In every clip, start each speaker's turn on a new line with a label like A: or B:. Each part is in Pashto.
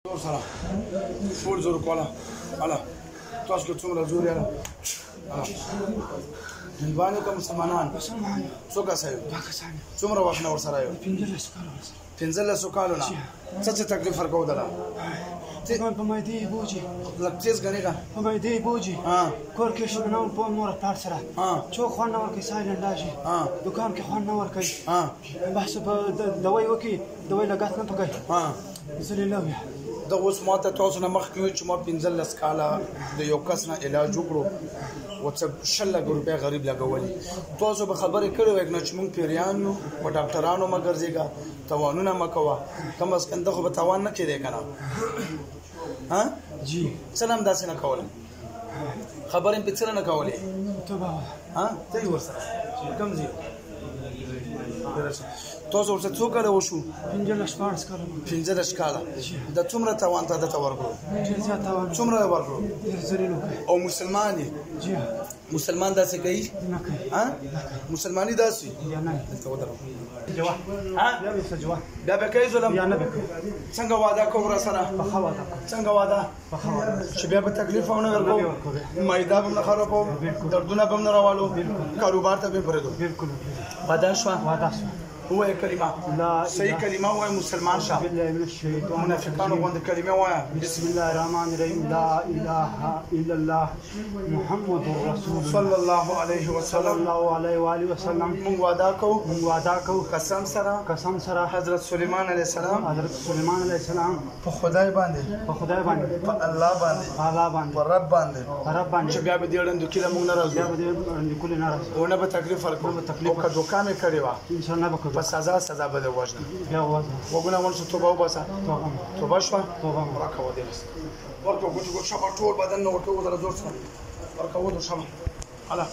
A: سره فول زور کولا الا تاسو کو څومره زور یاله هندوانو کوم مسلمانان څوک اسایو څومره وخت نور سره یو 15 کالو نه څه تکلیف ورکو دلا
B: په مې دی بوجي
A: لکتیز غنی کا
B: په مې دی بوجي کور کې شنو نو په مور پلار سره چو خوان نور کې سایلنت لاشي دکان کې خوان نور کوي بس په دوی وکي دوی لګات نه پکای زلي لوي
A: دا اوس ماته تاسو نه مخ کې چې ما 15 کاله د یو کس نه علاج وکړو او څه شل روپیا غریب لګولي تاسو به خبرې کړې وای نه چې مونږ پیریان یو او ډاکټرانو مګر زیګا توانونه مکوا کم از کم دغه به توان نه کېده کنه ها
B: جی
A: سلام داسې نه کول خبرې په څه نه کولې
B: توبه
A: ها ته ورسره کم زی تاسو ورته څو کاله وشو
B: 15 کاله
A: د څومره توان ته د تورګو څومره ورګو او مسلمانې
B: جی
A: مسلمان داسې کوي ها مسلمانۍ داسې
B: یا نه
A: ته ودرو
B: جواب
A: ها
B: بیا به جواب
A: بیا به کوي ظلم
B: یا نه به
A: څنګه وعده کوم سره
B: په خواته
A: څنګه وعده
B: په خواته
A: چې بیا به تکلیف ونه ورکو مایدا به نه خرابو دردونه به نه راوالو کاروبار ته به پرېدو
B: بالکل
A: وعده شو
B: وعده شو
A: هو کلمه
B: لا
A: صحیح کلمه وای مسلمان شه
B: بالله من الشيطان
A: منافقانو باندې کلمه وای
B: بسم الله الرحمن الرحيم لا اله الا الله محمد رسول الله
A: صلی الله علیه
B: صلى
A: وسلم
B: الله عليه واله وسلم
A: مونږ وعده کوو
B: من وعده کو
A: قسم سره حضرت سليمان علیه السلام
B: حضرت سليمان عليه السلام
A: په خدای باندې
B: په خدای باندې
A: په الله باندې
B: الله باندې
A: په رب باندې
B: رب باندې
A: چې بیا به دې وړاندې کله مونږ نه
B: بیا
A: راځو
B: به دې کول نه راځي
A: او نه به تکلیف ورکو او که دوکان یې کړې وه
B: ان شاء الله به
A: په سزا به دې وژنه
B: بیا وځه
A: وګونه ول چې توبه وباسه توبه شوه
B: توبه
A: راکوه دې ورکو ګوت شپه ټول بدن نه ورکو در زور سره ورکو در شمه الا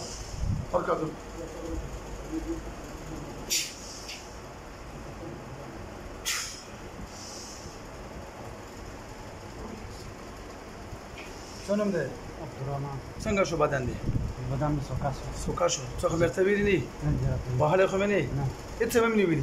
A: ورکو څنګه ده
B: عبدالرحمن
A: څنګه شو بدن دی
B: بدن
A: سوکا شو څه خبر ته ویری نه په حاله خو مې نه هیڅ هم نه ویری